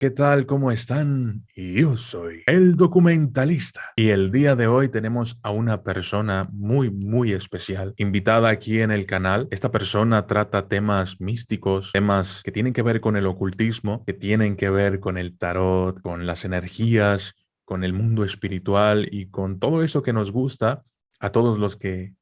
¿Qué tal? ¿Cómo están? Yo soy el documentalista y el día de hoy tenemos a una persona muy especial invitada aquí en el canal. Esta persona trata temas místicos, temas que tienen que ver con el ocultismo, que tienen que ver con el tarot, con las energías, con el mundo espiritual y con todo eso que nos gusta a todos los que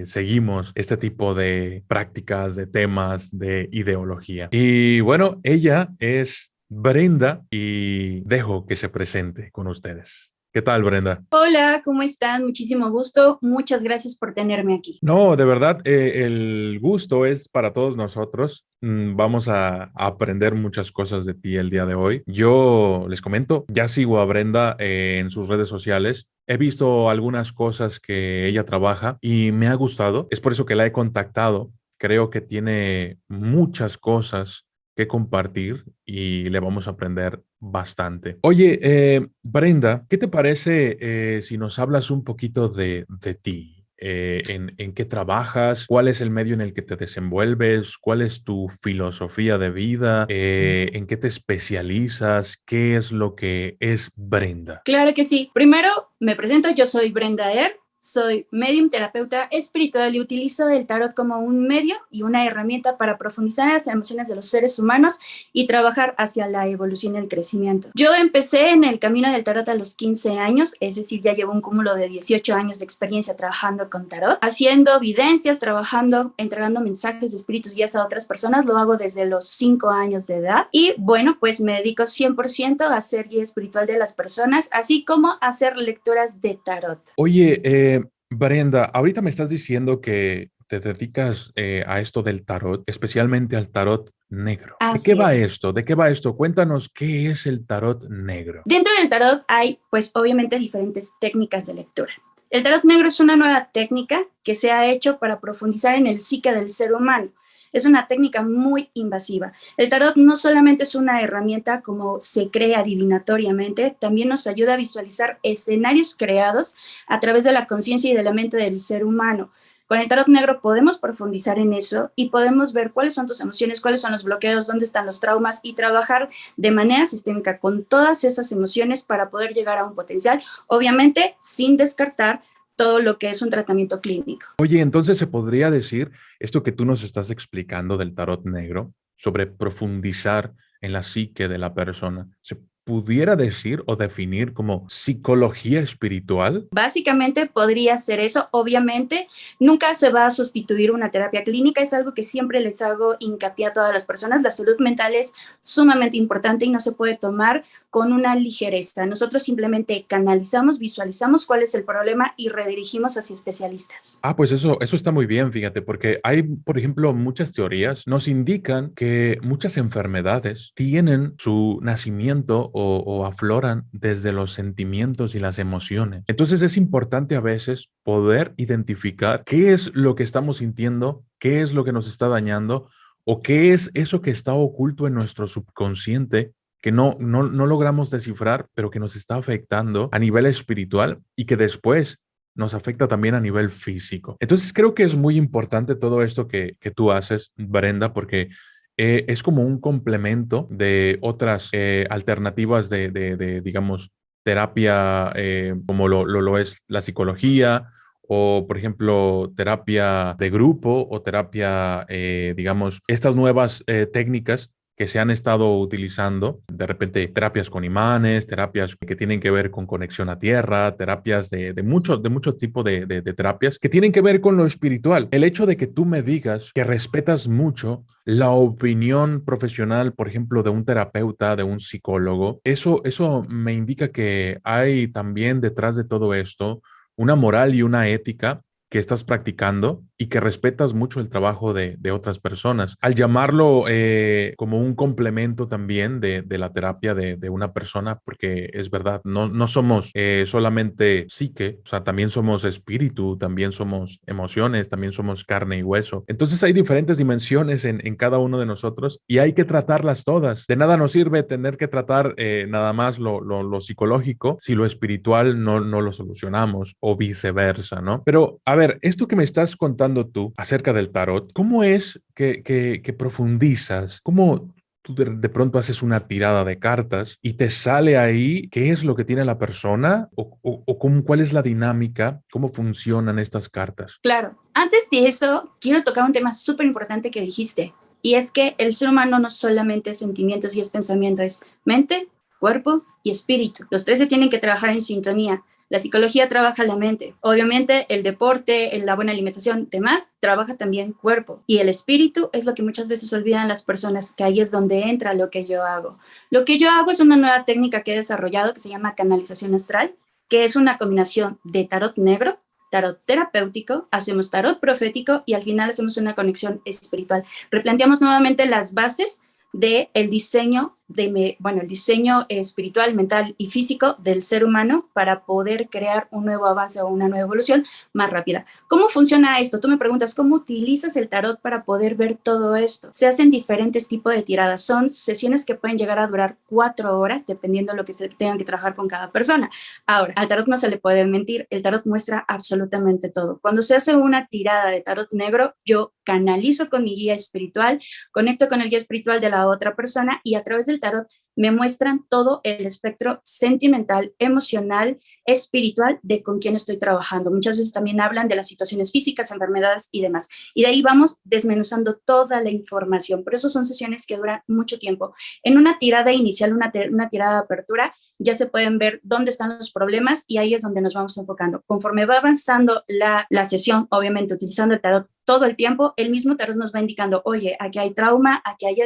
seguimos este tipo de prácticas, de temas, de ideología. Y bueno, ella es Brenda y dejo que se presente con ustedes. ¿Qué tal, Brenda? Hola, ¿cómo están? Muchísimo gusto. Muchas gracias por tenerme aquí. No, de verdad, el gusto es para todos nosotros. Vamos a aprender muchas cosas de ti el día de hoy. Yo les comento, ya sigo a Brenda en sus redes sociales. He visto algunas cosas que ella trabaja y me ha gustado. Es por eso que la he contactado. Creo que tiene muchas cosas que compartir y le vamos a aprender bastante. Oye, Brenda, ¿qué te parece si nos hablas un poquito de ti? En qué trabajas, cuál es el medio en el que te desenvuelves, cuál es tu filosofía de vida, en qué te especializas, qué es lo que es Brenda. Claro que sí. Primero me presento, yo soy Brenda Er, soy medium terapeuta espiritual y utilizo el tarot como un medio y una herramienta para profundizar en las emociones de los seres humanos y trabajar hacia la evolución y el crecimiento. Yo empecé en el camino del tarot a los 15 años, es decir, ya llevo un cúmulo de 18 años de experiencia trabajando con tarot, haciendo evidencias, trabajando, entregando mensajes de espíritus guías a otras personas. Lo hago desde los 5 años de edad y bueno, pues me dedico 100% a ser guía espiritual de las personas, así como a hacer lecturas de tarot. Oye, Brenda, ahorita me estás diciendo que te dedicas a esto del tarot, especialmente al tarot negro. ¿De qué Así va es. esto? ¿De qué va esto? Cuéntanos qué es el tarot negro. Dentro del tarot hay, pues obviamente, diferentes técnicas de lectura. El tarot negro es una nueva técnica que se ha hecho para profundizar en el psique del ser humano. Es una técnica muy invasiva. El tarot no solamente es una herramienta como se cree adivinatoriamente, también nos ayuda a visualizar escenarios creados a través de la conciencia y de la mente del ser humano. Con el tarot negro podemos profundizar en eso y podemos ver cuáles son tus emociones, cuáles son los bloqueos, dónde están los traumas y trabajar de manera sistémica con todas esas emociones para poder llegar a un potencial, obviamente sin descartar todo lo que es un tratamiento clínico. Oye, entonces se podría decir esto que tú nos estás explicando del tarot negro sobre profundizar en la psique de la persona. ¿Se pudiera decir o definir como psicología espiritual? Básicamente podría ser eso. Obviamente, nunca se va a sustituir una terapia clínica. Es algo que siempre les hago hincapié a todas las personas. La salud mental es sumamente importante y no se puede tomar con una ligereza. Nosotros simplemente canalizamos, visualizamos cuál es el problema y redirigimos hacia especialistas. Ah, pues eso está muy bien, fíjate, porque hay, por ejemplo, muchas teorías nos indican que muchas enfermedades tienen su nacimiento o afloran desde los sentimientos y las emociones. Entonces es importante a veces poder identificar qué es lo que estamos sintiendo, qué es lo que nos está dañando o qué es eso que está oculto en nuestro subconsciente que no logramos descifrar, pero que nos está afectando a nivel espiritual y que después nos afecta también a nivel físico. Entonces creo que es muy importante todo esto que tú haces, Brenda, porque es como un complemento de otras alternativas digamos, terapia como lo es la psicología o, por ejemplo, terapia de grupo o terapia, digamos, estas nuevas técnicas que se han estado utilizando, de repente terapias con imanes, terapias que tienen que ver con conexión a tierra, terapias de muchos tipos de terapias que tienen que ver con lo espiritual. El hecho de que tú me digas que respetas mucho la opinión profesional, por ejemplo, de un terapeuta, de un psicólogo, eso me indica que hay también detrás de todo esto una moral y una ética que estás practicando y que respetas mucho el trabajo de otras personas. Al llamarlo como un complemento también de la terapia de una persona, porque es verdad, no somos solamente psique, o sea, también somos espíritu, también somos emociones, también somos carne y hueso. Entonces hay diferentes dimensiones en cada uno de nosotros y hay que tratarlas todas. De nada nos sirve tener que tratar nada más lo psicológico si lo espiritual no lo solucionamos o viceversa, ¿no? Pero a ver, esto que me estás contando tú acerca del tarot, ¿cómo es que profundizas? ¿Cómo tú de pronto haces una tirada de cartas y te sale ahí qué es lo que tiene la persona o cuál es la dinámica, cómo funcionan estas cartas. Claro, antes de eso, quiero tocar un tema súper importante que dijiste, y es que el ser humano no solamente es sentimientos y es pensamiento, es mente, cuerpo y espíritu. Los tres se tienen que trabajar en sintonía. La psicología trabaja la mente. Obviamente el deporte, la buena alimentación, demás, trabaja también cuerpo. Y el espíritu es lo que muchas veces olvidan las personas, que ahí es donde entra lo que yo hago. Lo que yo hago es una nueva técnica que he desarrollado que se llama canalización astral, que es una combinación de tarot negro, tarot terapéutico, hacemos tarot profético y al final hacemos una conexión espiritual. Replanteamos nuevamente las bases del diseño, el diseño espiritual, mental y físico del ser humano para poder crear un nuevo avance o una nueva evolución más rápida. ¿Cómo funciona esto? Tú me preguntas, ¿cómo utilizas el tarot para poder ver todo esto? Se hacen diferentes tipos de tiradas. Son sesiones que pueden llegar a durar 4 horas, dependiendo de lo que se tengan que trabajar con cada persona. Ahora, al tarot no se le puede mentir. El tarot muestra absolutamente todo. Cuando se hace una tirada de tarot negro, yo canalizo con mi guía espiritual, conecto con el guía espiritual de la otra persona y a través del tarot me muestran todo el espectro sentimental, emocional, espiritual de con quién estoy trabajando. Muchas veces también hablan de las situaciones físicas, enfermedades y demás. Y de ahí vamos desmenuzando toda la información. Por eso son sesiones que duran mucho tiempo. En una tirada inicial, una tirada de apertura, ya se pueden ver dónde están los problemas y ahí es donde nos vamos enfocando. Conforme va avanzando la sesión, obviamente utilizando el tarot todo el tiempo, el mismo tarot nos va indicando, oye, aquí hay trauma, aquí hay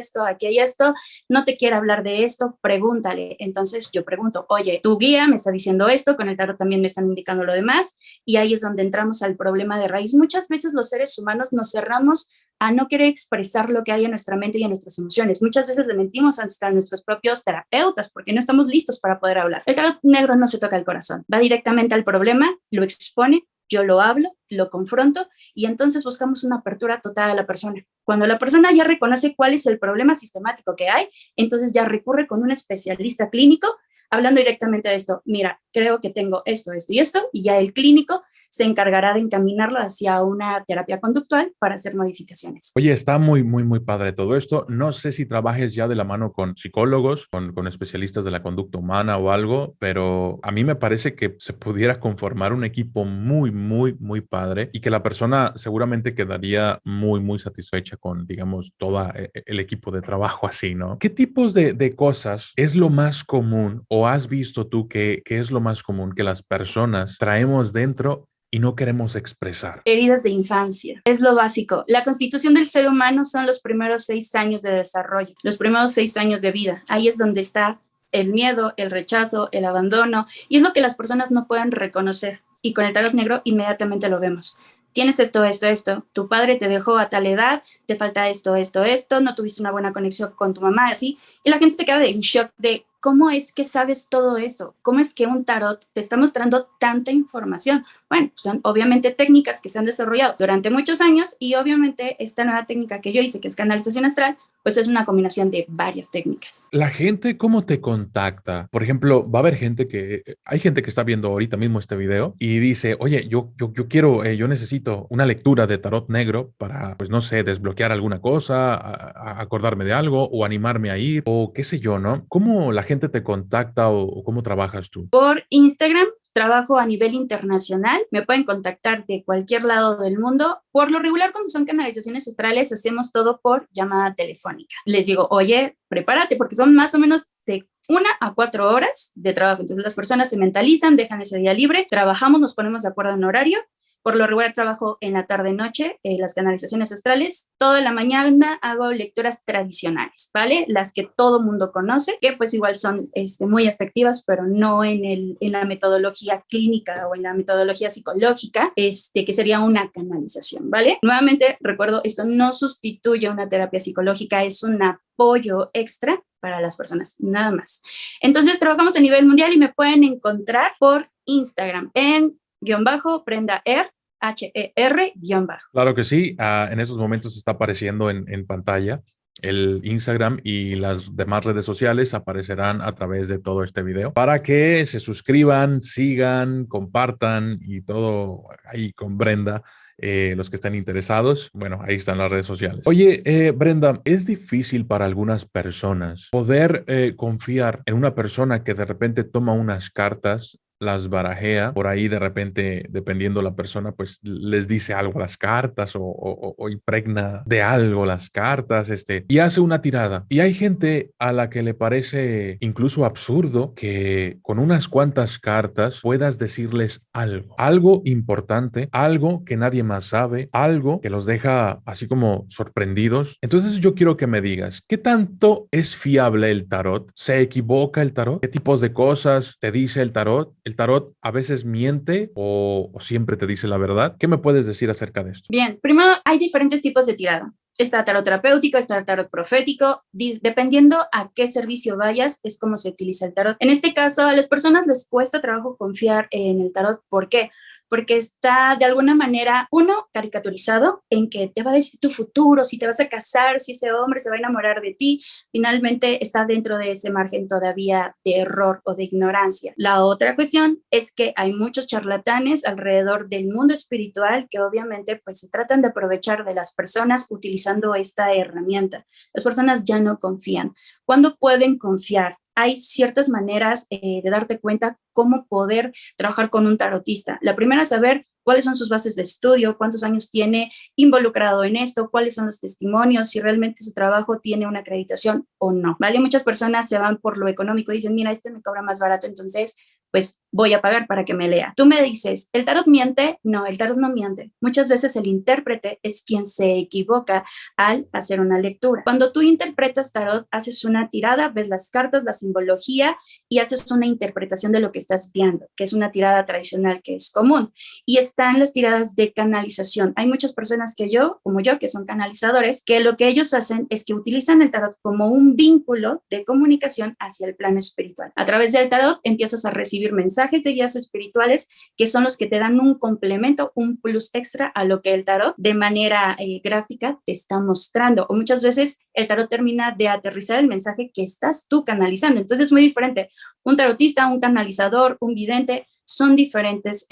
esto, no te quiere hablar de esto, pregúntale. Entonces yo pregunto, oye, tu guía me está diciendo esto, con el tarot también me están indicando lo demás, y ahí es donde entramos al problema de raíz. Muchas veces los seres humanos nos cerramos a no querer expresar lo que hay en nuestra mente y en nuestras emociones. Muchas veces le mentimos hasta a nuestros propios terapeutas porque no estamos listos para poder hablar. El tarot negro no se toca el corazón, va directamente al problema, lo expone, yo lo hablo, lo confronto y entonces buscamos una apertura total a la persona. Cuando la persona ya reconoce cuál es el problema sistemático que hay, entonces ya recurre con un especialista clínico hablando directamente de esto. Mira, creo que tengo esto, esto y esto, y ya el clínico se encargará de encaminarlo hacia una terapia conductual para hacer modificaciones. Oye, está muy, muy, muy padre todo esto. No sé si trabajes ya de la mano con psicólogos, con especialistas de la conducta humana o algo, pero a mí me parece que se pudiera conformar un equipo muy, muy, muy padre y que la persona seguramente quedaría muy, muy satisfecha con, digamos, todo el equipo de trabajo así, ¿no? ¿Qué tipos de cosas es lo más común o has visto tú que es lo más común que las personas traemos dentro y no queremos expresar? Heridas de infancia. Es lo básico. La constitución del ser humano son los primeros 6 años de desarrollo, los primeros 6 años de vida. Ahí es donde está el miedo, el rechazo, el abandono, y es lo que las personas no pueden reconocer. Y con el tarot negro inmediatamente lo vemos. Tienes esto, esto, esto. Tu padre te dejó a tal edad, te falta esto, esto, esto, no tuviste una buena conexión con tu mamá, así. Y la gente se queda en shock de cómo es que sabes todo eso, cómo es que un tarot te está mostrando tanta información. Bueno, son obviamente técnicas que se han desarrollado durante muchos años y obviamente esta nueva técnica que yo hice, que es canalización astral, pues es una combinación de varias técnicas. La gente, ¿cómo te contacta? Por ejemplo, va a haber hay gente que está viendo ahorita mismo este video y dice, oye, yo quiero, yo necesito una lectura de tarot negro para, pues no sé, desbloquear alguna cosa, acordarme de algo o animarme a ir o qué sé yo, ¿no? ¿Cómo la gente te contacta o cómo trabajas tú? Por Instagram. Trabajo a nivel internacional, me pueden contactar de cualquier lado del mundo. Por lo regular, cuando son canalizaciones astrales, hacemos todo por llamada telefónica. Les digo, oye, prepárate, porque son más o menos de 1 a 4 horas de trabajo. Entonces las personas se mentalizan, dejan ese día libre, trabajamos, nos ponemos de acuerdo en horario. Por lo regular trabajo en la tarde-noche, las canalizaciones astrales. Toda la mañana hago lecturas tradicionales, ¿vale? Las que todo mundo conoce, que pues igual son muy efectivas, pero no en la metodología clínica o en la metodología psicológica, que sería una canalización, ¿vale? Nuevamente, recuerdo, esto no sustituye una terapia psicológica, es un apoyo extra para las personas, nada más. Entonces, trabajamos a nivel mundial y me pueden encontrar por Instagram en _Brenda Her, HER _. Claro que sí, en esos momentos está apareciendo en pantalla el Instagram y las demás redes sociales aparecerán a través de todo este video para que se suscriban, sigan, compartan y todo ahí con Brenda los que estén interesados, bueno, ahí están las redes sociales. Oye, Brenda, ¿es difícil para algunas personas poder confiar en una persona que de repente toma unas cartas, las barajea, por ahí de repente, dependiendo la persona, pues les dice algo a las cartas o impregna de algo las cartas, y hace una tirada? Y hay gente a la que le parece incluso absurdo que con unas cuantas cartas puedas decirles algo importante, algo que nadie más sabe, algo que los deja así como sorprendidos. Entonces yo quiero que me digas, ¿qué tanto es fiable el tarot? ¿Se equivoca el tarot? ¿Qué tipos de cosas te dice el tarot? ¿El tarot a veces miente o siempre te dice la verdad? ¿Qué me puedes decir acerca de esto? Bien, primero hay diferentes tipos de tirada. Está tarot terapéutico, está el tarot profético. Dependiendo a qué servicio vayas, es como se utiliza el tarot. En este caso, a las personas les cuesta trabajo confiar en el tarot. ¿Por qué? Porque está de alguna manera, uno, caricaturizado en que te va a decir tu futuro, si te vas a casar, si ese hombre se va a enamorar de ti. Finalmente está dentro de ese margen todavía de error o de ignorancia. La otra cuestión es que hay muchos charlatanes alrededor del mundo espiritual que obviamente pues se tratan de aprovechar de las personas utilizando esta herramienta. Las personas ya no confían. ¿Cuándo pueden confiar? Hay ciertas maneras de darte cuenta cómo poder trabajar con un tarotista. La primera es saber cuáles son sus bases de estudio, cuántos años tiene involucrado en esto, cuáles son los testimonios, si realmente su trabajo tiene una acreditación o no, ¿vale? Muchas personas se van por lo económico y dicen, mira, me cobra más barato, entonces pues voy a pagar para que me lea. Tú me dices, ¿el tarot miente? No, el tarot no miente. Muchas veces el intérprete es quien se equivoca al hacer una lectura. Cuando tú interpretas tarot, haces una tirada, ves las cartas, la simbología y haces una interpretación de lo que estás viendo, que es una tirada tradicional que es común. Y están las tiradas de canalización. Hay muchas personas como yo, que son canalizadores, que lo que ellos hacen es que utilizan el tarot como un vínculo de comunicación hacia el plano espiritual. A través del tarot empiezas a recibir mensajes de guías espirituales que son los que te dan un complemento, un plus extra a lo que el tarot de manera gráfica te está mostrando. O muchas veces el tarot termina de aterrizar el mensaje que estás tú canalizando. Entonces es muy diferente. Un tarotista, un canalizador, un vidente, son diferentes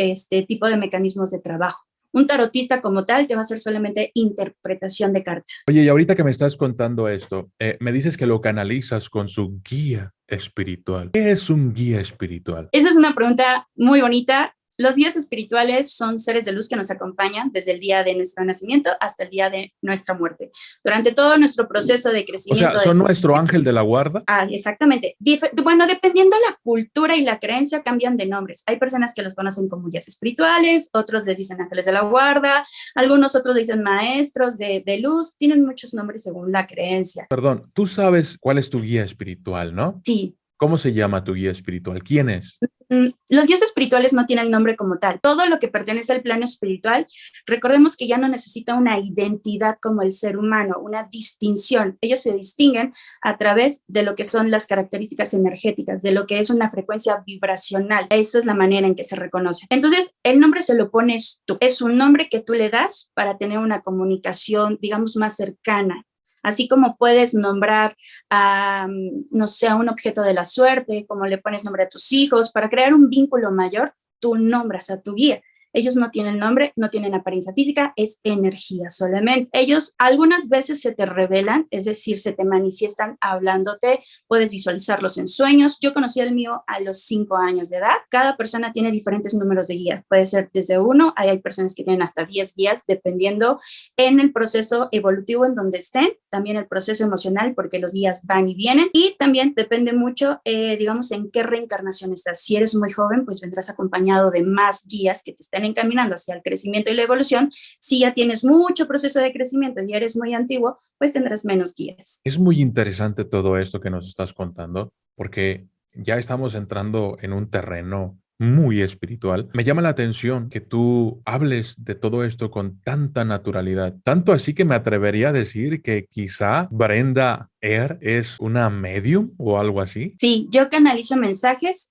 tipo de mecanismos de trabajo. Un tarotista como tal te va a hacer solamente interpretación de cartas. Oye, y ahorita que me estás contando esto, me dices que lo canalizas con su guía espiritual. ¿Qué es un guía espiritual? Esa es una pregunta muy bonita. Los guías espirituales son seres de luz que nos acompañan desde el día de nuestro nacimiento hasta el día de nuestra muerte. Durante todo nuestro proceso de crecimiento. O sea, ¿son nuestro ángel de la guarda? Exactamente. Bueno, dependiendo de la cultura y la creencia, cambian de nombres. Hay personas que los conocen como guías espirituales, otros les dicen ángeles de la guarda, algunos otros dicen maestros de luz. Tienen muchos nombres según la creencia. Perdón, tú sabes cuál es tu guía espiritual, ¿no? Sí. ¿Cómo se llama tu guía espiritual? ¿Quién es? Los guías espirituales no tienen nombre como tal. Todo lo que pertenece al plano espiritual, recordemos que ya no necesita una identidad como el ser humano, una distinción. Ellos se distinguen a través de lo que son las características energéticas, de lo que es una frecuencia vibracional. Esa es la manera en que se reconoce. Entonces, el nombre se lo pones tú. Es un nombre que tú le das para tener una comunicación, digamos, más cercana. Así como puedes nombrar a, no sé, a un objeto de la suerte, como le pones nombre a tus hijos, para crear un vínculo mayor, tú nombras a tu guía. Ellos no tienen nombre, no tienen apariencia física, es energía solamente. Ellos algunas veces se te revelan, es decir, se te manifiestan hablándote, puedes visualizarlos en sueños. Yo conocí el mío a los 5 años de edad. Cada persona tiene diferentes números de guía. Puede ser desde 1, hay personas que tienen hasta 10 guías, dependiendo en el proceso evolutivo en donde estén, también el proceso emocional, porque los guías van y vienen, y también depende mucho, digamos, en qué reencarnación estás. Si eres muy joven, pues vendrás acompañado de más guías que te estén encaminando hacia el crecimiento y la evolución. Si ya tienes mucho proceso de crecimiento y eres muy antiguo, pues tendrás menos guías. Es muy interesante todo esto que nos estás contando, porque ya estamos entrando en un terreno muy espiritual. Me llama la atención que tú hables de todo esto con tanta naturalidad, tanto así que me atrevería a decir que quizá Brenda Ehr es una medium o algo así. Sí, yo canalizo mensajes,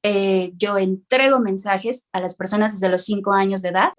yo entrego mensajes a las personas desde los 5 años de edad.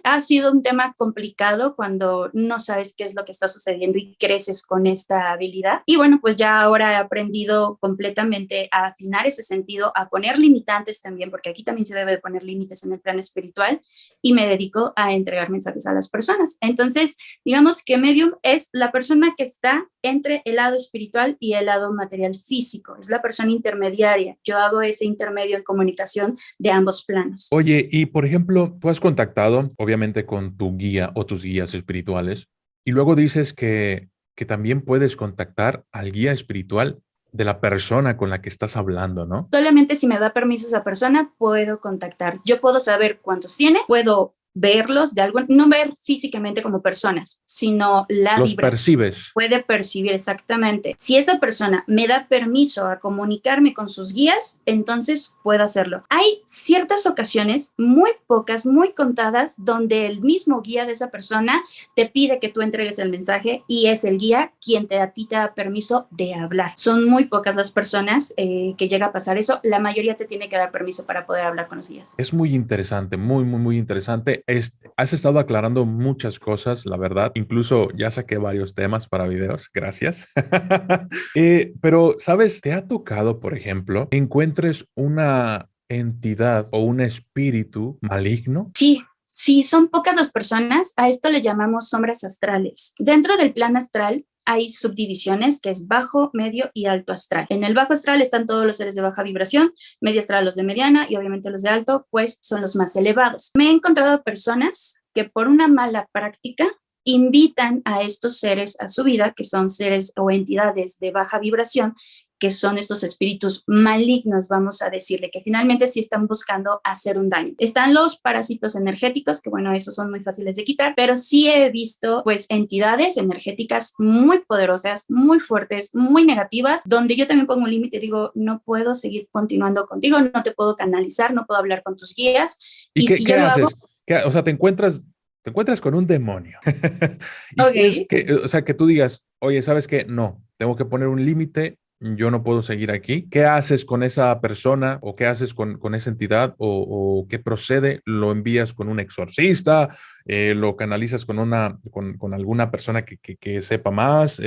Ha sido un tema complicado cuando no sabes qué es lo que está sucediendo y creces con esta habilidad. Y bueno, pues ya ahora he aprendido completamente a afinar ese sentido, a poner limitantes también, porque aquí también se debe de poner límites en el plano espiritual, y me dedico a entregar mensajes a las personas. Entonces, digamos que medium es la persona que está entre el lado espiritual y el lado material físico, es la persona intermediaria. Yo hago ese intermedio en comunicación de ambos planos. Oye, y por ejemplo, tú has contactado, obviamente, con tu guía o tus guías espirituales, y luego dices que también puedes contactar al guía espiritual de la persona con la que estás hablando, ¿no? Solamente si me da permiso esa persona, puedo contactar. Yo puedo saber cuántos tiene, puedo verlos de algo, no ver físicamente como personas, sino la Los vibración. percibes. Puede percibir exactamente. Si esa persona me da permiso a comunicarme con sus guías, entonces puedo hacerlo. Hay ciertas ocasiones, muy pocas, muy contadas, donde el mismo guía de esa persona te pide que tú entregues el mensaje y es el guía quien a ti te da permiso de hablar. Son muy pocas las personas que llega a pasar eso. La mayoría te tiene que dar permiso para poder hablar con los guías. Es muy interesante, muy, muy, muy interesante. Has estado aclarando muchas cosas, la verdad. Incluso ya saqué varios temas para videos. Gracias. Pero, ¿sabes? ¿Te ha tocado, por ejemplo, encuentres una entidad o un espíritu maligno? Sí, sí, son pocas las personas. A esto le llamamos sombras astrales. Dentro del plan astral hay subdivisiones que es bajo, medio y alto astral. En el bajo astral están todos los seres de baja vibración, medio astral los de mediana y obviamente los de alto, pues son los más elevados. Me he encontrado personas que por una mala práctica invitan a estos seres a su vida, que son seres o entidades de baja vibración, que son estos espíritus malignos, vamos a decirle, que finalmente sí están buscando hacer un daño. Están los parásitos energéticos, que bueno, esos son muy fáciles de quitar, pero sí he visto pues entidades energéticas muy poderosas, muy fuertes, muy negativas, donde yo también pongo un límite, digo, no puedo seguir continuando contigo, no te puedo canalizar, no puedo hablar con tus guías, ¿Y y qué, si qué yo lo hago, haces? O sea, te encuentras con un demonio. ¿Y qué es ok. que, o sea, que tú digas, oye, ¿sabes qué? No, tengo que poner un límite, yo no puedo seguir aquí. ¿Qué haces con esa persona o qué haces con esa entidad o qué procede? ¿Lo envías con un exorcista? ¿Lo canalizas con alguna persona que sepa más?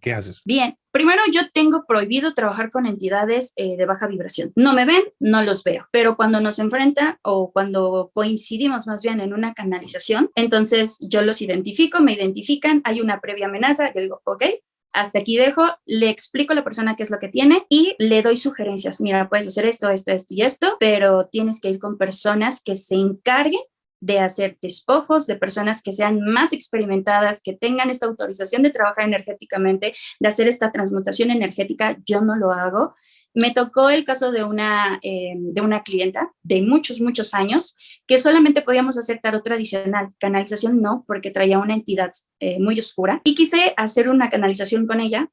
¿Qué haces? Bien, primero yo tengo prohibido trabajar con entidades de baja vibración. No me ven, no los veo, pero cuando nos enfrenta o cuando coincidimos más bien en una canalización, entonces yo los identifico, me identifican, hay una previa amenaza, yo digo, ok, hasta aquí dejo, le explico a la persona qué es lo que tiene y le doy sugerencias. Mira, puedes hacer esto, esto, esto y esto, pero tienes que ir con personas que se encarguen de hacer despojos, de personas que sean más experimentadas, que tengan esta autorización de trabajar energéticamente, de hacer esta transmutación energética. Yo no lo hago. Me tocó el caso de una clienta de muchos, muchos años que solamente podíamos hacer tarot tradicional, canalización no, porque traía una entidad muy oscura y quise hacer una canalización con ella.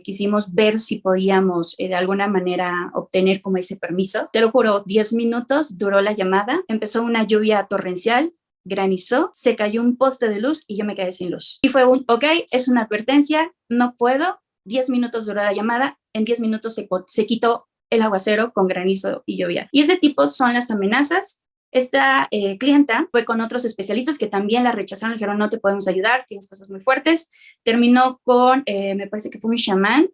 Quisimos ver si podíamos de alguna manera obtener como ese permiso. Te lo juro, 10 minutos duró la llamada, empezó una lluvia torrencial, granizó, se cayó un poste de luz y yo me quedé sin luz. Y fue un, ok, es una advertencia, no puedo. 10 minutos duró la llamada, en 10 minutos se quitó el aguacero con granizo y lluvia. Y ese tipo son las amenazas. Esta clienta fue con otros especialistas que también la rechazaron, dijeron no te podemos ayudar, tienes cosas muy fuertes. Terminó con, me parece que fue un chamán,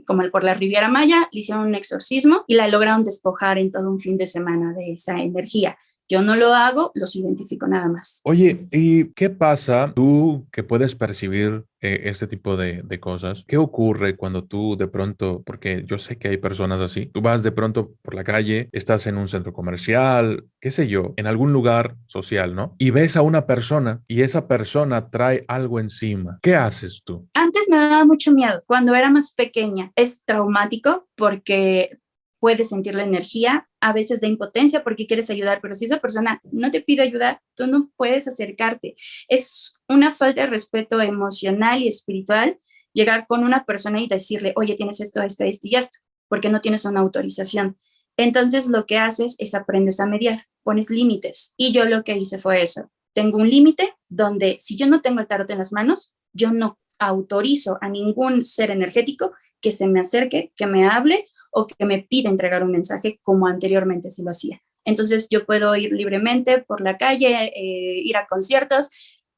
como por la Riviera Maya, le hicieron un exorcismo y la lograron despojar en todo un fin de semana de esa energía. Yo no lo hago, los identifico nada más. Oye, ¿y qué pasa tú que puedes percibir este tipo de cosas? ¿Qué ocurre cuando tú de pronto, porque yo sé que hay personas así, tú vas de pronto por la calle, estás en un centro comercial, qué sé yo, en algún lugar social, ¿no? Y ves a una persona y esa persona trae algo encima. ¿Qué haces tú? Antes me daba mucho miedo. Cuando era más pequeña es traumático porque puedes sentir la energía, a veces de impotencia porque quieres ayudar, pero si esa persona no te pide ayuda, tú no puedes acercarte. Es una falta de respeto emocional y espiritual llegar con una persona y decirle, oye, tienes esto, esto, esto y esto, porque no tienes una autorización. Entonces lo que haces es aprendes a mediar, pones límites. Y yo lo que hice fue eso. Tengo un límite donde si yo no tengo el tarot en las manos, yo no autorizo a ningún ser energético que se me acerque, que me hable o que me pida entregar un mensaje como anteriormente sí lo hacía. Entonces yo puedo ir libremente por la calle, ir a conciertos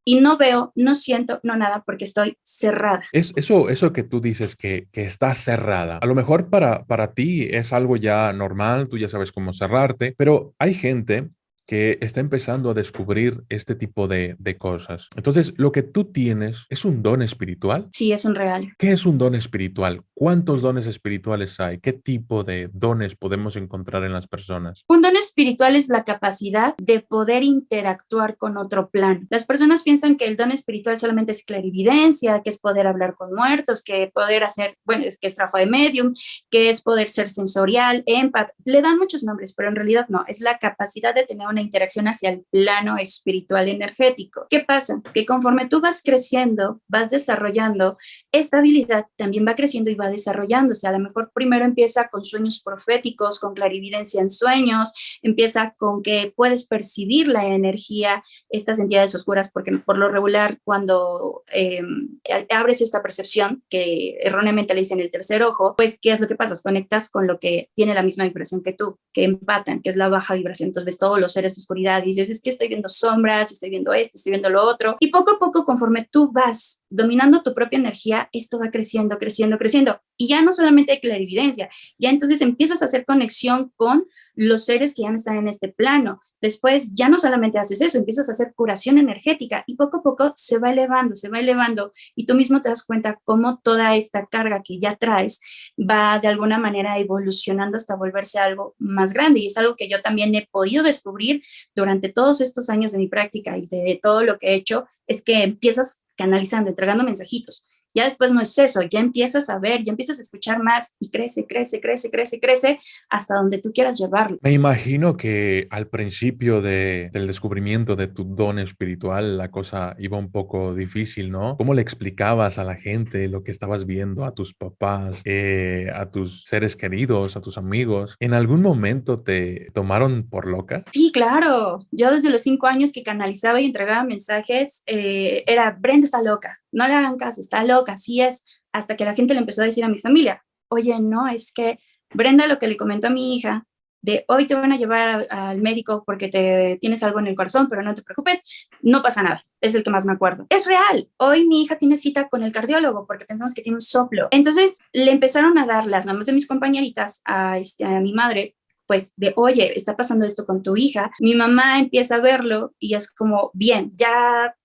y no veo, no siento, no nada porque estoy cerrada. Eso que tú dices que está cerrada, a lo mejor para ti es algo ya normal, tú ya sabes cómo cerrarte, pero hay gente que está empezando a descubrir este tipo de cosas. Entonces, lo que tú tienes es un don espiritual. Sí, es un regalo. ¿Qué es un don espiritual? ¿Cuántos dones espirituales hay? ¿Qué tipo de dones podemos encontrar en las personas? Un don espiritual es la capacidad de poder interactuar con otro plano. Las personas piensan que el don espiritual solamente es clarividencia, que es poder hablar con muertos, que poder hacer, bueno, es que es trabajo de medium, que es poder ser sensorial, empath. Le dan muchos nombres, pero en realidad no. Es la capacidad de tener una interacción hacia el plano espiritual energético. ¿Qué pasa? Que conforme tú vas creciendo, vas desarrollando, esta habilidad también va creciendo y va desarrollándose. A lo mejor primero empieza con sueños proféticos, con clarividencia en sueños, empieza con que puedes percibir la energía, estas entidades oscuras, porque por lo regular cuando abres esta percepción, que erróneamente le dicen el tercer ojo, pues ¿qué es lo que pasa? Conectas con lo que tiene la misma vibración que tú, que empatan, que es la baja vibración. Entonces ves todos los seres de oscuridad y dices, es que estoy viendo sombras, estoy viendo esto, estoy viendo lo otro. Y poco a poco, conforme tú vas dominando tu propia energía, esto va creciendo, creciendo, creciendo. Y ya no solamente hay clarividencia, ya entonces empiezas a hacer conexión con los seres que ya no están en este plano. Después ya no solamente haces eso, empiezas a hacer curación energética y poco a poco se va elevando y tú mismo te das cuenta cómo toda esta carga que ya traes va de alguna manera evolucionando hasta volverse algo más grande. Y es algo que yo también he podido descubrir durante todos estos años de mi práctica y de todo lo que he hecho, es que empiezas canalizando, entregando mensajitos. Ya después no es eso, ya empiezas a ver, ya empiezas a escuchar más y crece, crece, crece, crece, crece hasta donde tú quieras llevarlo. Me imagino que al principio del descubrimiento de tu don espiritual la cosa iba un poco difícil, ¿no? ¿Cómo le explicabas a la gente lo que estabas viendo, a tus papás, a tus seres queridos, a tus amigos? ¿En algún momento te tomaron por loca? Sí, claro. Yo desde los 5 años que canalizaba y entregaba mensajes, era, Brenda está loca, no le hagan caso, está loca, así es, hasta que la gente le empezó a decir a mi familia, oye, no, es que Brenda lo que le comentó a mi hija, de hoy te van a llevar al médico porque te tienes algo en el corazón, pero no te preocupes, no pasa nada, es el que más me acuerdo. Es real, hoy mi hija tiene cita con el cardiólogo porque pensamos que tiene un soplo. Entonces le empezaron a dar las mamás de mis compañeritas a mi madre, pues de, oye, está pasando esto con tu hija. Mi mamá empieza a verlo y es como, bien, ya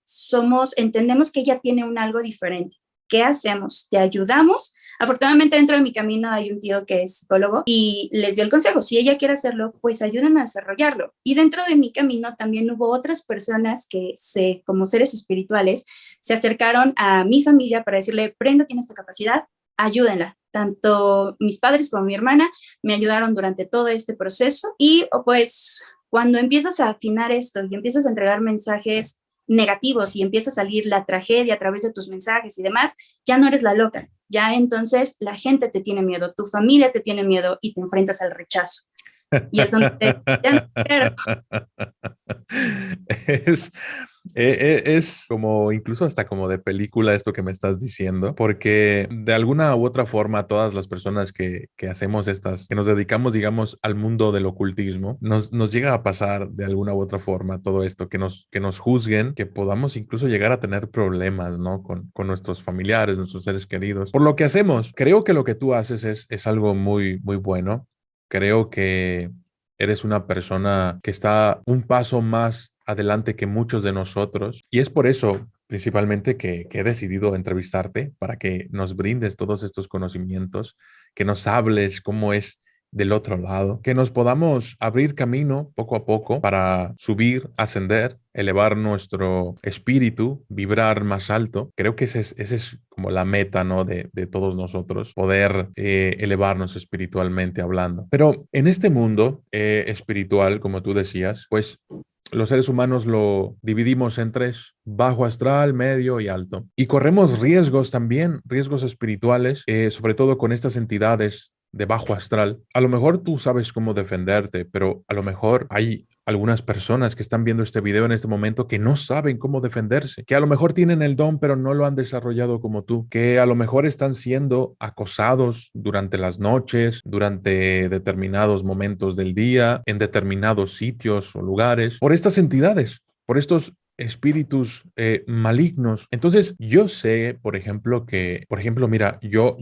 entendemos que ella tiene un algo diferente. ¿Qué hacemos? ¿Te ayudamos? Afortunadamente dentro de mi camino hay un tío que es psicólogo y les dio el consejo, si ella quiere hacerlo, pues ayúdenme a desarrollarlo. Y dentro de mi camino también hubo otras personas que como seres espirituales se acercaron a mi familia para decirle, Brenda tiene esta capacidad, ayúdenla. Tanto mis padres como mi hermana me ayudaron durante todo este proceso y pues cuando empiezas a afinar esto y empiezas a entregar mensajes negativos y empieza a salir la tragedia a través de tus mensajes y demás, ya no eres la loca, ya entonces la gente te tiene miedo, tu familia te tiene miedo y te enfrentas al rechazo. Y es donde Es, es como incluso hasta como de película esto que me estás diciendo, porque de alguna u otra forma todas las personas que hacemos que nos dedicamos, digamos, al mundo del ocultismo, nos llega a pasar de alguna u otra forma todo esto, que nos juzguen, que podamos incluso llegar a tener problemas, ¿no? Con nuestros familiares, nuestros seres queridos. Por lo que hacemos, creo que lo que tú haces es algo muy, muy bueno. Creo que eres una persona que está un paso más adelante que muchos de nosotros. Y es por eso, principalmente, que he decidido entrevistarte para que nos brindes todos estos conocimientos, que nos hables cómo es del otro lado, que nos podamos abrir camino poco a poco para subir, ascender, elevar nuestro espíritu, vibrar más alto. Creo que ese es como la meta, ¿no? de todos nosotros, poder elevarnos espiritualmente hablando. Pero en este mundo espiritual, como tú decías, pues los seres humanos lo dividimos en 3, bajo astral, medio y alto. Y corremos riesgos también, riesgos espirituales, sobre todo con estas entidades de bajo astral, a lo mejor tú sabes cómo defenderte, pero a lo mejor hay algunas personas que están viendo este video en este momento que no saben cómo defenderse, que a lo mejor tienen el don, pero no lo han desarrollado como tú, que a lo mejor están siendo acosados durante las noches, durante determinados momentos del día, en determinados sitios o lugares, por estas entidades, por estos espíritus malignos. Entonces, yo sé, por ejemplo, mira, yo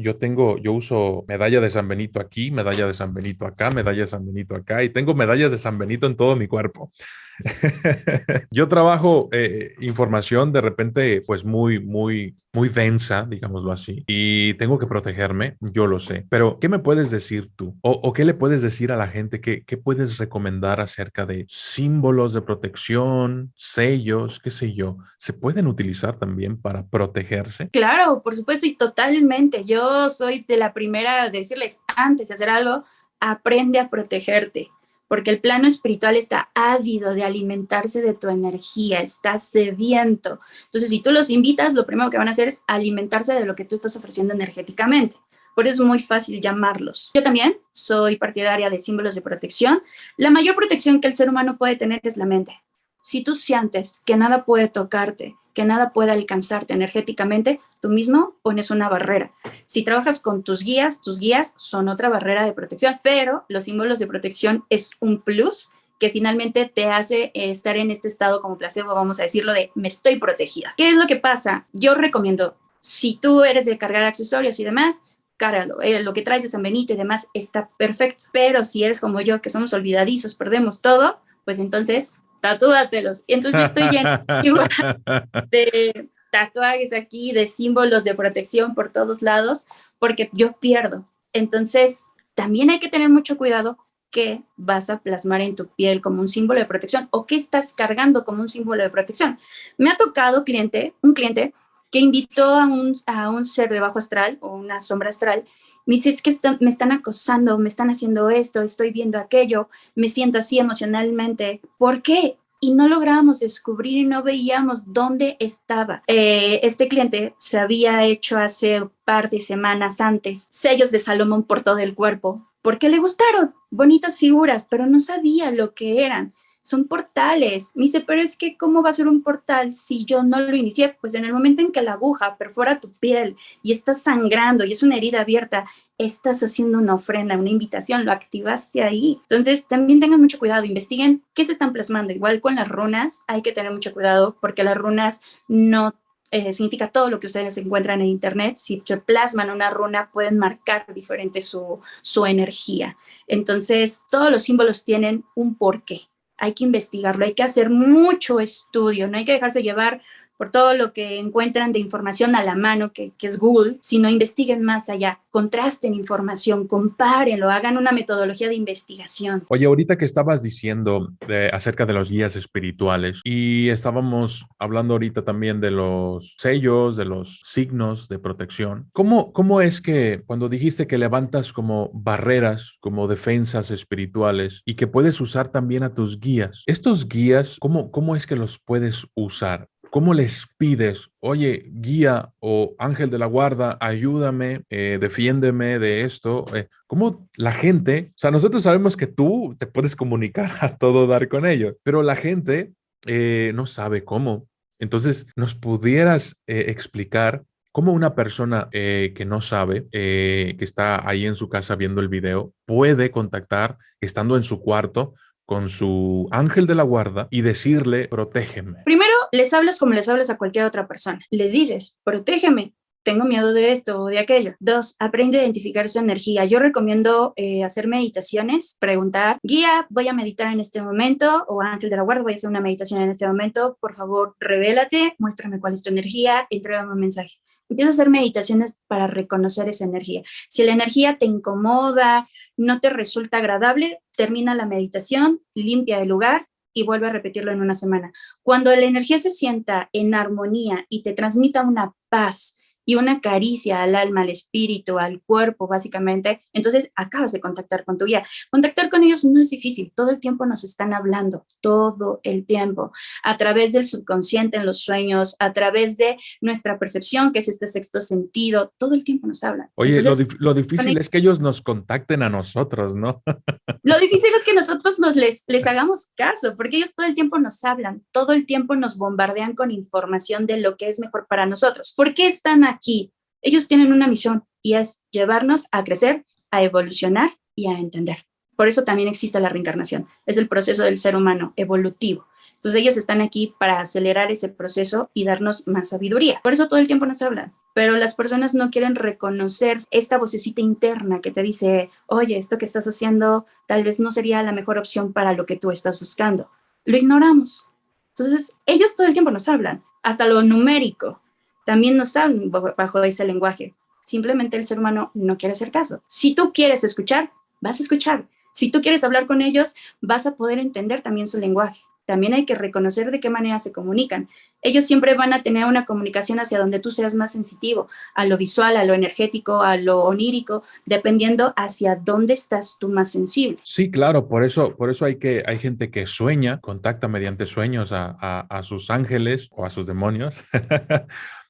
uso medalla de San Benito aquí, medalla de San Benito acá, medalla de San Benito acá, y tengo medallas de San Benito en todo mi cuerpo. Yo trabajo información de repente pues muy densa, digámoslo así, y tengo que protegerme, yo lo sé, pero ¿qué me puedes decir tú? O qué le puedes decir a la gente? ¿Qué puedes recomendar acerca de símbolos de protección, sellos, qué sé yo? ¿Se pueden utilizar también para protegerse? Claro, por supuesto, y totalmente. Yo soy de la primera a decirles, antes de hacer algo, aprende a protegerte, porque el plano espiritual está ávido de alimentarse de tu energía, está sediento. Entonces, si tú los invitas, lo primero que van a hacer es alimentarse de lo que tú estás ofreciendo energéticamente. Por eso es muy fácil llamarlos. Yo también soy partidaria de símbolos de protección. La mayor protección que el ser humano puede tener es la mente. Si tú sientes que nada puede tocarte, que nada puede alcanzarte energéticamente, tú mismo pones una barrera. Si trabajas con tus guías son otra barrera de protección, pero los símbolos de protección es un plus que finalmente te hace estar en este estado como placebo, vamos a decirlo, de me estoy protegida. ¿Qué es lo que pasa? Yo recomiendo, si tú eres de cargar accesorios y demás, cárgalo. Lo que traes de San Benito y demás está perfecto. Pero si eres como yo, que somos olvidadizos, perdemos todo, pues entonces tatúatelos. Y entonces yo estoy llena igual de tatuajes aquí, de símbolos de protección por todos lados, porque yo pierdo. Entonces, también hay que tener mucho cuidado qué vas a plasmar en tu piel como un símbolo de protección o qué estás cargando como un símbolo de protección. Me ha tocado un cliente que invitó a un ser de bajo astral o una sombra astral. Me dice, es que me están acosando, me están haciendo esto, estoy viendo aquello, me siento así emocionalmente. ¿Por qué? Y no lográbamos descubrir y no veíamos dónde estaba. Este cliente se había hecho hace un par de semanas antes sellos de Salomón por todo el cuerpo, porque le gustaron, bonitas figuras, pero no sabía lo que eran. Son portales. Me dice, pero es que ¿cómo va a ser un portal si yo no lo inicié? Pues en el momento en que la aguja perfora tu piel y estás sangrando y es una herida abierta, estás haciendo una ofrenda, una invitación, lo activaste ahí. Entonces, también tengan mucho cuidado, investiguen qué se están plasmando. Igual con las runas, hay que tener mucho cuidado porque las runas no significa todo lo que ustedes encuentran en internet. Si se plasman una runa, pueden marcar diferente su energía. Entonces, todos los símbolos tienen un porqué. Hay que investigarlo, hay que hacer mucho estudio, no hay que dejarse llevar por todo lo que encuentran de información a la mano, que es Google, sino investiguen más allá, contrasten información, compárenlo, hagan una metodología de investigación. Oye, ahorita que estabas diciendo acerca de los guías espirituales y estábamos hablando ahorita también de los sellos, de los signos de protección, ¿cómo es que cuando dijiste que levantas como barreras, como defensas espirituales y que puedes usar también a tus guías, estos guías, ¿cómo es que los puedes usar? ¿Cómo les pides, oye, guía o ángel de la guarda, ayúdame, defiéndeme de esto? ¿Cómo la gente, o sea, nosotros sabemos que tú te puedes comunicar a todo dar con ellos, pero la gente no sabe cómo. Entonces, ¿nos pudieras explicar cómo una persona que no sabe, que está ahí en su casa viendo el video, puede contactar, estando en su cuarto, con su ángel de la guarda y decirle, protégeme? Primero, les hablas como les hablas a cualquier otra persona. Les dices, protégeme, tengo miedo de esto o de aquello. 2, aprende a identificar su energía. Yo recomiendo hacer meditaciones, preguntar, guía, voy a meditar en este momento, o ángel de la guarda, voy a hacer una meditación en este momento, por favor, revélate, muéstrame cuál es tu energía, entrégame un mensaje. Empieza a hacer meditaciones para reconocer esa energía. Si la energía te incomoda, no te resulta agradable, termina la meditación, limpia el lugar y vuelve a repetirlo en una semana. Cuando la energía se sienta en armonía y te transmita una paz y una caricia al alma, al espíritu, al cuerpo, básicamente, entonces acabas de contactar con tu guía. Contactar con ellos no es difícil, todo el tiempo nos están hablando, todo el tiempo, a través del subconsciente en los sueños, a través de nuestra percepción, que es este sexto sentido, todo el tiempo nos hablan. Oye, Entonces, lo difícil es que ellos nos contacten a nosotros, ¿no? lo difícil es que nosotros les hagamos caso, porque ellos todo el tiempo nos hablan, todo el tiempo nos bombardean con información de lo que es mejor para nosotros. ¿Por qué están aquí? Ellos tienen una misión y es llevarnos a crecer, a evolucionar y a entender. Por eso también existe la reencarnación. Es el proceso del ser humano evolutivo. Entonces ellos están aquí para acelerar ese proceso y darnos más sabiduría. Por eso todo el tiempo nos hablan. Pero las personas no quieren reconocer esta vocecita interna que te dice, oye, esto que estás haciendo tal vez no sería la mejor opción para lo que tú estás buscando. Lo ignoramos. Entonces ellos todo el tiempo nos hablan. Hasta lo numérico también nos hablan bajo ese lenguaje. Simplemente el ser humano no quiere hacer caso. Si tú quieres escuchar, vas a escuchar. Si tú quieres hablar con ellos, vas a poder entender también su lenguaje. También hay que reconocer de qué manera se comunican. Ellos siempre van a tener una comunicación hacia donde tú seas más sensitivo, a lo visual, a lo energético, a lo onírico, dependiendo hacia dónde estás tú más sensible. Sí, claro, por eso hay gente que sueña, contacta mediante sueños a sus ángeles o a sus demonios.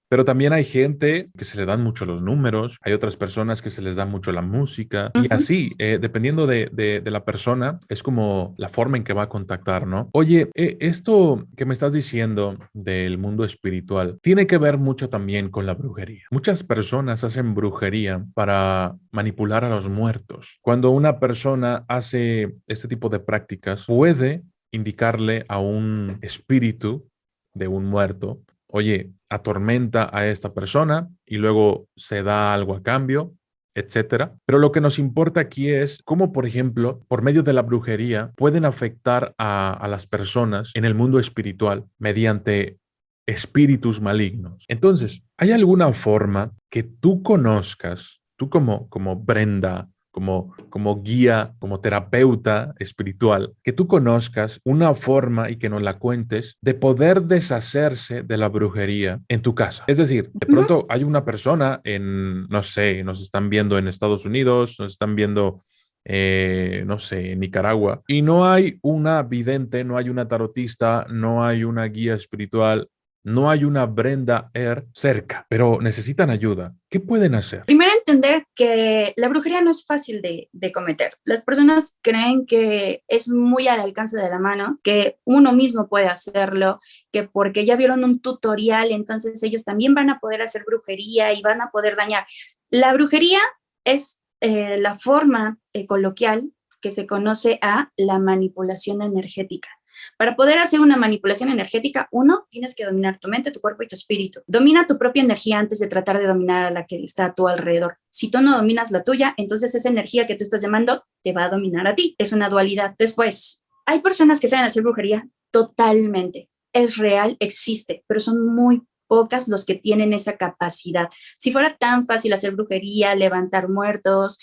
Pero también hay gente que se le dan mucho los números, hay otras personas que se les da mucho la música y así, dependiendo de la persona, es como la forma en que va a contactar, ¿no? Oye, esto que me estás diciendo del mundo espiritual tiene que ver mucho también con la brujería. Muchas personas hacen brujería para manipular a los muertos. Cuando una persona hace este tipo de prácticas, puede indicarle a un espíritu de un muerto, oye, atormenta a esta persona y luego se da algo a cambio, etcétera. Pero lo que nos importa aquí es cómo, por ejemplo, por medio de la brujería, pueden afectar a las personas en el mundo espiritual mediante espíritus malignos. Entonces, ¿hay alguna forma que tú conozcas, tú como Brenda, como guía, como terapeuta espiritual, que tú conozcas una forma y que nos la cuentes de poder deshacerse de la brujería en tu casa? Es decir, de pronto hay una persona no sé, nos están viendo en Estados Unidos, nos están viendo no sé, en Nicaragua, y no hay una vidente, no hay una tarotista, no hay una guía espiritual, no hay una Brenda cerca, pero necesitan ayuda. ¿Qué pueden hacer? Primero entender que la brujería no es fácil de cometer. Las personas creen que es muy al alcance de la mano, que uno mismo puede hacerlo, que porque ya vieron un tutorial, entonces ellos también van a poder hacer brujería y van a poder dañar. La brujería es la forma coloquial que se conoce a la manipulación energética. Para poder hacer una manipulación energética, uno, tienes que dominar tu mente, tu cuerpo y tu espíritu. Domina tu propia energía antes de tratar de dominar a la que está a tu alrededor. Si tú no dominas la tuya, entonces esa energía que tú estás llamando te va a dominar a ti. Es una dualidad. Después, hay personas que saben hacer brujería totalmente. Es real, existe, pero son muy pocas los que tienen esa capacidad. Si fuera tan fácil hacer brujería, levantar muertos,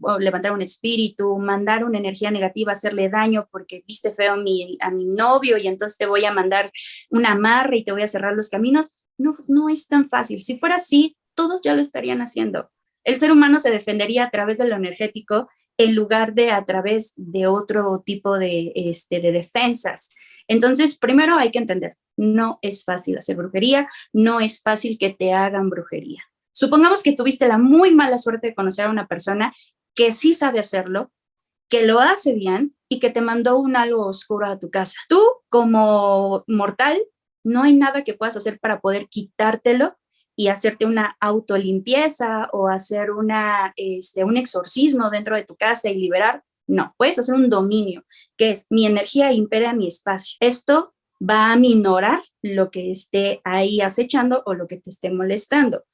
o levantar un espíritu, mandar una energía negativa, hacerle daño porque viste feo a mi novio y entonces te voy a mandar un amarre y te voy a cerrar los caminos, no es tan fácil. Si fuera así, todos ya lo estarían haciendo. El ser humano se defendería a través de lo energético en lugar de a través de otro tipo de defensas. Entonces, primero hay que entender, no es fácil hacer brujería, no es fácil que te hagan brujería. Supongamos que tuviste la muy mala suerte de conocer a una persona que sí sabe hacerlo, que lo hace bien y que te mandó un algo oscuro a tu casa. Tú, como mortal, no hay nada que puedas hacer para poder quitártelo y hacerte una autolimpieza o hacer un exorcismo dentro de tu casa y liberar. No, puedes hacer un dominio, que es mi energía impera mi espacio. Esto va a minorar lo que esté ahí acechando o lo que te esté molestando.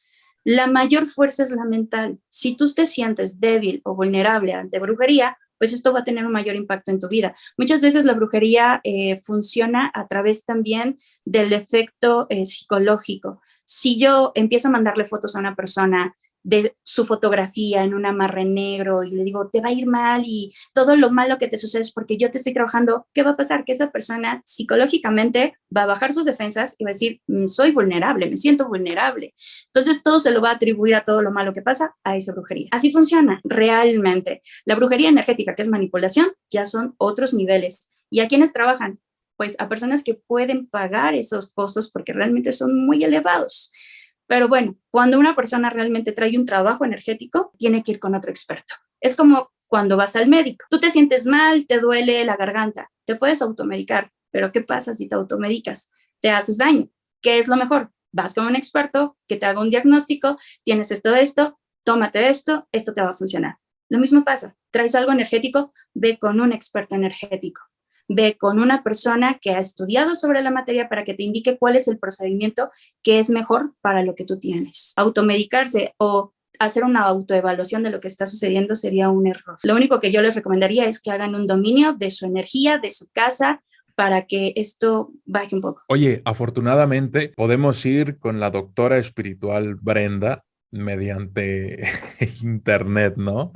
La mayor fuerza es la mental. Si tú te sientes débil o vulnerable ante brujería, pues esto va a tener un mayor impacto en tu vida. Muchas veces la brujería funciona a través también del efecto psicológico. Si yo empiezo a mandarle fotos a una persona de su fotografía en un amarre negro y le digo, te va a ir mal y todo lo malo que te sucede es porque yo te estoy trabajando, ¿qué va a pasar? Que esa persona psicológicamente va a bajar sus defensas y va a decir, soy vulnerable, me siento vulnerable. Entonces todo se lo va a atribuir a todo lo malo que pasa a esa brujería. Así funciona realmente. La brujería energética, que es manipulación, ya son otros niveles. ¿Y a quiénes trabajan? Pues a personas que pueden pagar esos costos porque realmente son muy elevados. Pero bueno, cuando una persona realmente trae un trabajo energético, tiene que ir con otro experto. Es como cuando vas al médico. Tú te sientes mal, te duele la garganta, te puedes automedicar, pero ¿qué pasa si te automedicas? Te haces daño. ¿Qué es lo mejor? Vas con un experto que te haga un diagnóstico, tienes esto, tómate esto te va a funcionar. Lo mismo pasa, traes algo energético, ve con un experto energético. Ve con una persona que ha estudiado sobre la materia para que te indique cuál es el procedimiento que es mejor para lo que tú tienes. Automedicarse o hacer una autoevaluación de lo que está sucediendo sería un error. Lo único que yo les recomendaría es que hagan un dominio de su energía, de su casa, para que esto baje un poco. Oye, afortunadamente podemos ir con la doctora espiritual Brenda mediante internet, ¿no?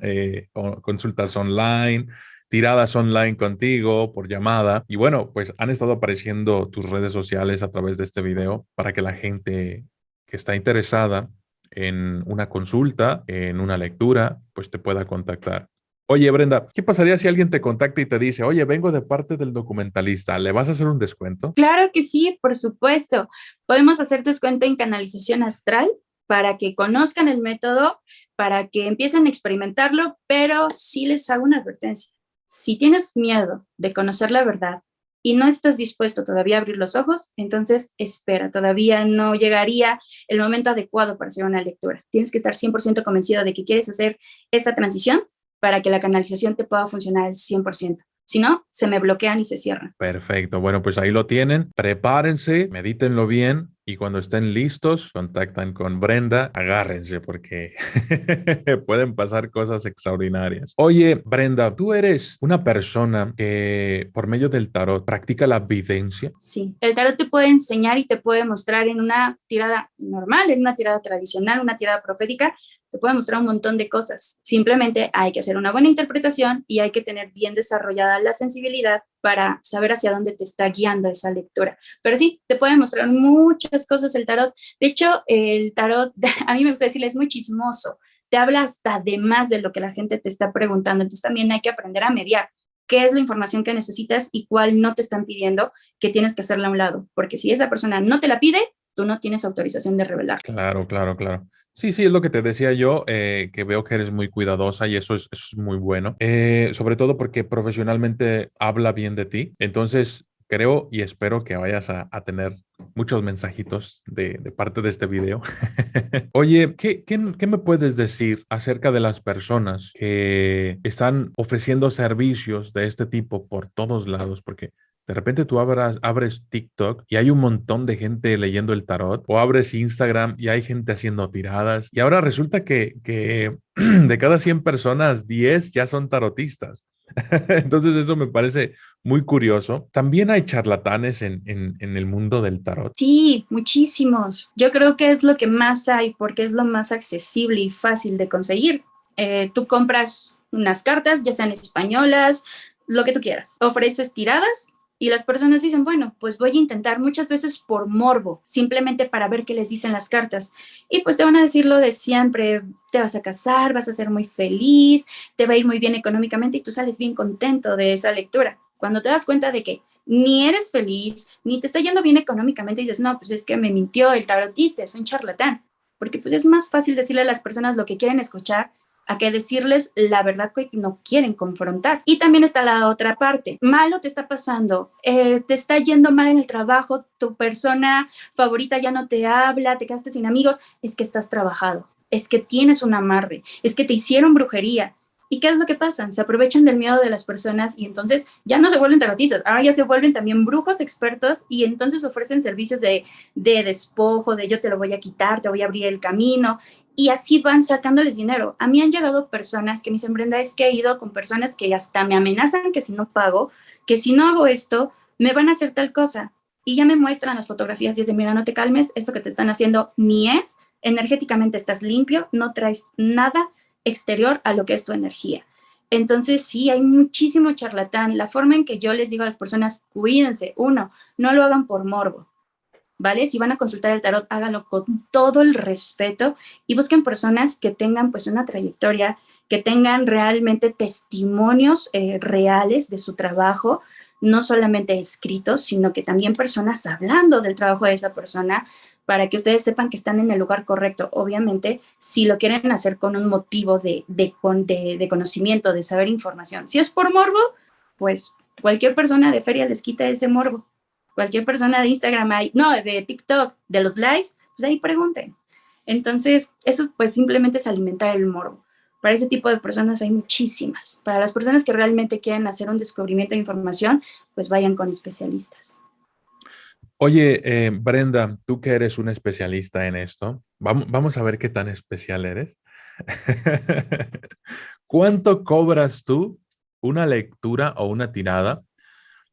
Consultas online, tiradas online contigo por llamada. Y bueno, pues han estado apareciendo tus redes sociales a través de este video para que la gente que está interesada en una consulta, en una lectura, pues te pueda contactar. Oye, Brenda, ¿qué pasaría si alguien te contacta y te dice, oye, vengo de parte del documentalista, ¿le vas a hacer un descuento? Claro que sí, por supuesto. Podemos hacer descuento en canalización astral para que conozcan el método, para que empiecen a experimentarlo, pero sí les hago una advertencia. Si tienes miedo de conocer la verdad y no estás dispuesto todavía a abrir los ojos, entonces espera, todavía no llegaría el momento adecuado para hacer una lectura. Tienes que estar 100% convencido de que quieres hacer esta transición para que la canalización te pueda funcionar al 100%. Si no, se me bloquean y se cierran. Perfecto. Bueno, pues ahí lo tienen. Prepárense, medítenlo bien y cuando estén listos, contactan con Brenda. Agárrense porque pueden pasar cosas extraordinarias. Oye, Brenda, ¿tú eres una persona que por medio del tarot practica la videncia? Sí, el tarot te puede enseñar y te puede mostrar en una tirada normal, en una tirada tradicional, una tirada profética, te puede mostrar un montón de cosas. Simplemente hay que hacer una buena interpretación y hay que tener bien desarrollada la sensibilidad para saber hacia dónde te está guiando esa lectura. Pero sí, te puede mostrar muchas cosas el tarot. De hecho, el tarot, a mí me gusta decirle, es muy chismoso. Te habla hasta de más de lo que la gente te está preguntando. Entonces también hay que aprender a mediar qué es la información que necesitas y cuál no te están pidiendo que tienes que hacerla a un lado. Porque si esa persona no te la pide, tú no tienes autorización de revelar. Claro, claro, claro. Sí, sí, es lo que te decía yo, que veo que eres muy cuidadosa y eso es muy bueno. Sobre todo porque profesionalmente habla bien de ti. Entonces, creo y espero que vayas a tener muchos mensajitos de parte de este video. Oye, ¿qué me puedes decir acerca de las personas que están ofreciendo servicios de este tipo por todos lados? Porque de repente tú abres TikTok y hay un montón de gente leyendo el tarot, o abres Instagram y hay gente haciendo tiradas, y ahora resulta que de cada 100 personas, 10 ya son tarotistas. Entonces eso me parece muy curioso. También hay charlatanes en el mundo del tarot. Sí, muchísimos. Yo creo que es lo que más hay porque es lo más accesible y fácil de conseguir. Tú compras unas cartas, ya sean españolas, lo que tú quieras. Ofreces tiradas y las personas dicen, bueno, pues voy a intentar muchas veces por morbo, simplemente para ver qué les dicen las cartas. Y pues te van a decir lo de siempre, te vas a casar, vas a ser muy feliz, te va a ir muy bien económicamente y tú sales bien contento de esa lectura. Cuando te das cuenta de que ni eres feliz, ni te está yendo bien económicamente, y dices, no, pues es que me mintió el tarotista, es un charlatán. Porque pues es más fácil decirle a las personas lo que quieren escuchar a que decirles la verdad que no quieren confrontar. Y también está la otra parte. Malo te está pasando, te está yendo mal en el trabajo, tu persona favorita ya no te habla, te quedaste sin amigos, es que estás trabajado, es que tienes un amarre, es que te hicieron brujería. ¿Y qué es lo que pasa? Se aprovechan del miedo de las personas y entonces ya no se vuelven tarotistas, ahora ya se vuelven también brujos expertos y entonces ofrecen servicios de despojo, de yo te lo voy a quitar, te voy a abrir el camino y así van sacándoles dinero. A mí han llegado personas que me dicen, Brenda, es que he ido con personas que hasta me amenazan que si no pago, que si no hago esto, me van a hacer tal cosa. Y ya me muestran las fotografías y dicen, mira, no te calmes, esto que te están haciendo ni es energéticamente estás limpio, no traes nada exterior a lo que es tu energía. Entonces, sí, hay muchísimo charlatán. La forma en que yo les digo a las personas, cuídense, uno, no lo hagan por morbo, ¿vale? Si van a consultar el tarot, háganlo con todo el respeto y busquen personas que tengan pues una trayectoria, que tengan realmente testimonios reales de su trabajo, no solamente escritos, sino que también personas hablando del trabajo de esa persona, para que ustedes sepan que están en el lugar correcto. Obviamente, si lo quieren hacer con un motivo de conocimiento, de saber información. Si es por morbo, pues cualquier persona de feria les quita ese morbo. Cualquier persona de Instagram, no, de TikTok, de los lives, pues ahí pregunten. Entonces, eso pues simplemente es alimentar el morbo. Para ese tipo de personas hay muchísimas. Para las personas que realmente quieren hacer un descubrimiento de información, pues vayan con especialistas. Oye, Brenda, tú que eres una especialista en esto, vamos a ver qué tan especial eres. ¿Cuánto cobras tú una lectura o una tirada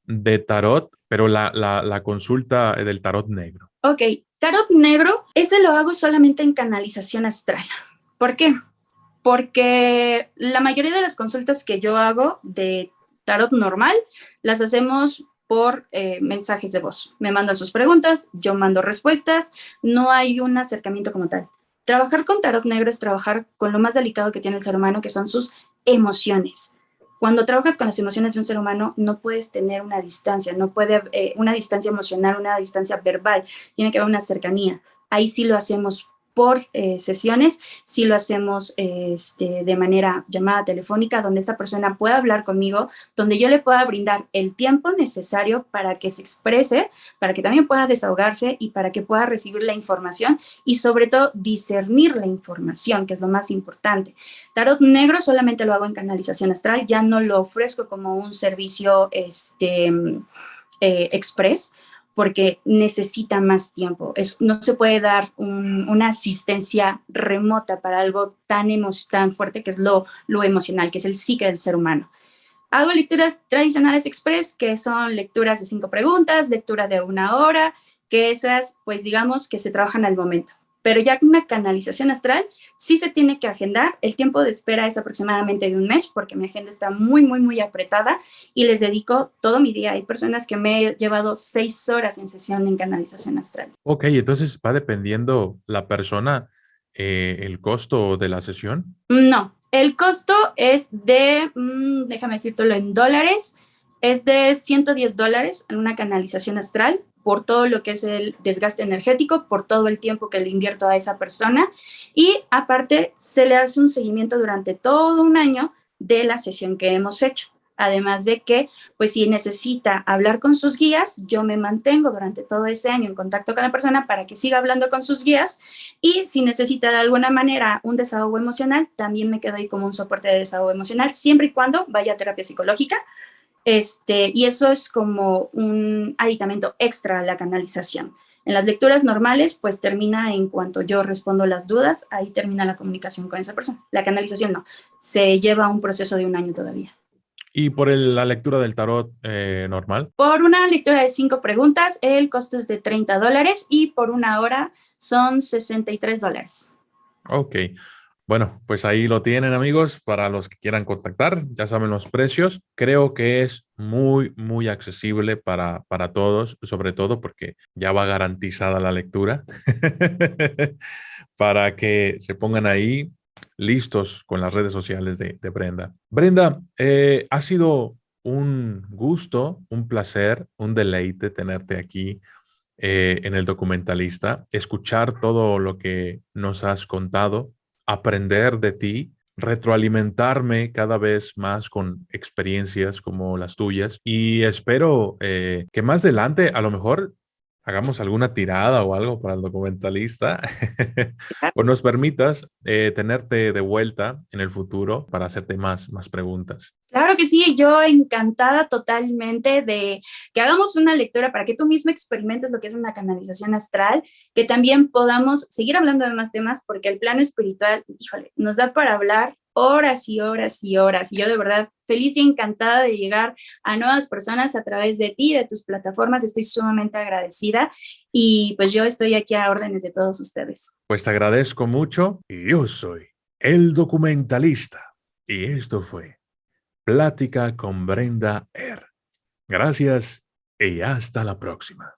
de tarot, pero la consulta del tarot negro? Ok, tarot negro, ese lo hago solamente en canalización astral. ¿Por qué? Porque la mayoría de las consultas que yo hago de tarot normal las hacemos por mensajes de voz. Me mandan sus preguntas, yo mando respuestas, no hay un acercamiento como tal. Trabajar con tarot negro es trabajar con lo más delicado que tiene el ser humano, que son sus emociones. Cuando trabajas con las emociones de un ser humano, no puedes tener una distancia, no puede una distancia emocional, una distancia verbal, tiene que haber una cercanía. Ahí sí lo hacemos por sesiones, sí lo hacemos de manera llamada telefónica, donde esta persona pueda hablar conmigo, donde yo le pueda brindar el tiempo necesario para que se exprese, para que también pueda desahogarse y para que pueda recibir la información y sobre todo discernir la información, que es lo más importante. Tarot negro solamente lo hago en canalización astral, ya no lo ofrezco como un servicio express, porque necesita más tiempo. No se puede dar una asistencia remota para algo tan fuerte que es lo emocional, que es el psique del ser humano. Hago lecturas tradicionales express, que son lecturas de 5 preguntas, lectura de 1 hora, que esas, pues digamos que se trabajan al momento. Pero ya una canalización astral sí se tiene que agendar. El tiempo de espera es aproximadamente de 1 mes, porque mi agenda está muy apretada y les dedico todo mi día. Hay personas que me he llevado 6 horas en sesión en canalización astral. Ok, entonces va dependiendo la persona el costo de la sesión. No, el costo es de, déjame decírtelo en dólares, es de $110 en una canalización astral por todo lo que es el desgaste energético, por todo el tiempo que le invierto a esa persona y aparte se le hace un seguimiento durante todo un año de la sesión que hemos hecho. Además de que, pues si necesita hablar con sus guías, yo me mantengo durante todo ese año en contacto con la persona para que siga hablando con sus guías y si necesita de alguna manera un desahogo emocional, también me quedo ahí como un soporte de desahogo emocional, siempre y cuando vaya a terapia psicológica. Y eso es como un aditamento extra a la canalización. En las lecturas normales, pues termina en cuanto yo respondo las dudas, ahí termina la comunicación con esa persona. La canalización no, se lleva un proceso de 1 año todavía. ¿Y por la lectura del tarot normal? Por una lectura de 5 preguntas, el costo es de $30 y por 1 hora son $63. Ok. Bueno, pues ahí lo tienen, amigos, para los que quieran contactar, ya saben los precios. Creo que es muy accesible para todos, sobre todo porque ya va garantizada la lectura, para que se pongan ahí listos con las redes sociales de Brenda. Brenda, ha sido un gusto, un placer, un deleite tenerte aquí en El Documentalista, escuchar todo lo que nos has contado, aprender de ti, retroalimentarme cada vez más con experiencias como las tuyas y espero que más adelante a lo mejor hagamos alguna tirada o algo para El Documentalista o nos permitas tenerte de vuelta en el futuro para hacerte más preguntas. Claro que sí, yo encantada totalmente de que hagamos una lectura para que tú mismo experimentes lo que es una canalización astral, que también podamos seguir hablando de más temas, porque el plano espiritual, híjole, nos da para hablar horas y horas y horas. Y yo de verdad feliz y encantada de llegar a nuevas personas a través de ti, de tus plataformas. Estoy sumamente agradecida y pues yo estoy aquí a órdenes de todos ustedes. Pues te agradezco mucho y yo soy el documentalista. Y esto fue Plática con Brenda R. Gracias y hasta la próxima.